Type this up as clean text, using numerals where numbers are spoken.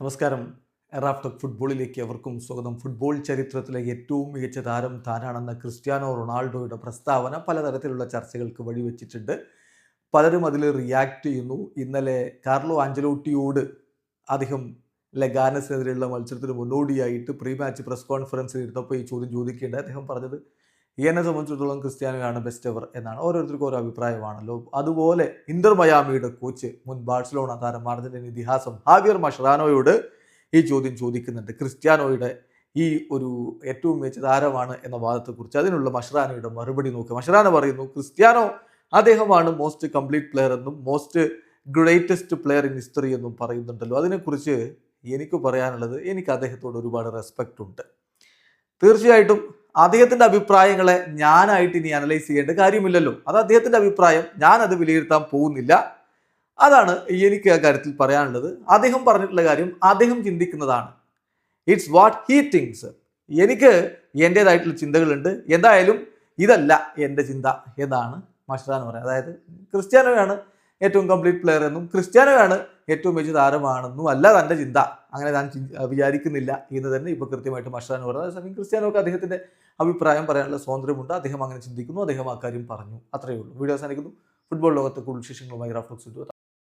നമസ്കാരം. റാഫ്റ്റോക്ക് ഫുട്ബോളിലേക്ക് അവർക്കും സ്വാഗതം. ഫുട്ബോൾ ചരിത്രത്തിലെ ഏറ്റവും മികച്ച താരം താനാണെന്ന ക്രിസ്ത്യാനോ റൊണാൾഡോയുടെ പ്രസ്താവന പലതരത്തിലുള്ള ചർച്ചകൾക്ക് വഴിവെച്ചിട്ടുണ്ട്. പലരും അതിൽ റിയാക്ട് ചെയ്യുന്നു. ഇന്നലെ കാർലോ ആഞ്ചലോട്ടിയോട് അദ്ദേഹം ലഗാനസിനെതിരെയുള്ള മത്സരത്തിന് മുന്നോടിയായിട്ട് പ്രീ മാച്ച് പ്രസ് കോൺഫറൻസിൽ ഇരുന്നപ്പോൾ ഈ ചോദ്യം ചോദിക്കേണ്ടത് അദ്ദേഹം പറഞ്ഞത് എന്നെ സംബന്ധിച്ചിടത്തോളം ക്രിസ്ത്യാനോയാണ് ബെസ്റ്റ് എവർ എന്നാണ്. ഓരോരുത്തർക്കും ഓരോ അഭിപ്രായമാണല്ലോ. അതുപോലെ ഇന്റർ മയാമിയുടെ കോച്ച്, മുൻ ബാഴ്സലോണ താരം, അർജന്റീന ഇതിഹാസം ഹാവിയർ മഷ്റാനോയോട് ഈ ചോദ്യം ചോദിക്കുന്നുണ്ട്. ക്രിസ്ത്യാനോയുടെ ഈ ഒരു ഏറ്റവും മികച്ച താരമാണ് എന്ന വാദത്തെക്കുറിച്ച് അതിനുള്ള മഷ്റാനോയുടെ മറുപടി നോക്കുക. മഷ്റാനോ പറയുന്നു ക്രിസ്ത്യാനോ അദ്ദേഹമാണ് മോസ്റ്റ് കംപ്ലീറ്റ് പ്ലെയർ എന്നും most greatest player in history എന്നും പറയുന്നുണ്ടല്ലോ. അതിനെക്കുറിച്ച് എനിക്ക് പറയാനുള്ളത്, എനിക്ക് അദ്ദേഹത്തോട് ഒരുപാട് റെസ്പെക്റ്റ് ഉണ്ട്. തീർച്ചയായിട്ടും അദ്ദേഹത്തിന്റെ അഭിപ്രായങ്ങളെ ഞാനായിട്ട് ഇനി അനലൈസ് ചെയ്യേണ്ട കാര്യമില്ലല്ലോ. അത് അദ്ദേഹത്തിന്റെ അഭിപ്രായം, ഞാൻ അത് വിലയിരുത്താൻ പോകുന്നില്ല. അതാണ് എനിക്ക് ആ കാര്യത്തിൽ പറയാനുള്ളത്. അദ്ദേഹം പറഞ്ഞിട്ടുള്ള കാര്യം അദ്ദേഹം ചിന്തിക്കുന്നതാണ്. It's what he thinks. എനിക്ക് എൻ്റെതായിട്ടുള്ള ചിന്തകളുണ്ട്. എന്തായാലും ഇതല്ല എൻ്റെ ചിന്ത എന്നാണ് മഷ്റാനോ പറയുന്നത്. അതായത് ക്രിസ്ത്യാനോയാണ് ഏറ്റവും കംപ്ലീറ്റ് പ്ലെയർ എന്നും ക്രിസ്ത്യാനോയാണ് ഏറ്റവും മികച്ച താരമാണെന്നും അല്ല തൻ്റെ ചിന്ത. അങ്ങനെ ഞാൻ വിചാരിക്കുന്നില്ല എന്ന് തന്നെ ഇപ്പോൾ കൃത്യമായിട്ട് മഷ്റാനോ പറയുന്നത്. അതേസമയം ക്രിസ്ത്യാനോക്ക് അദ്ദേഹത്തിൻ്റെ അഭിപ്രായം പറയാനുള്ള സ്വാതന്ത്ര്യമുണ്ട്. അദ്ദേഹം അങ്ങനെ ചിന്തിക്കുന്നു, അദ്ദേഹം ആ കാര്യം പറഞ്ഞു. അത്രയേ ഉള്ളൂ. വീഡിയോ അവസാനിക്കുന്നു. ഫുട്ബോൾ ലോകത്തെ കൂടുതൽ വിശേഷങ്ങളുമായി റാഫ്റ്റോക്സ്.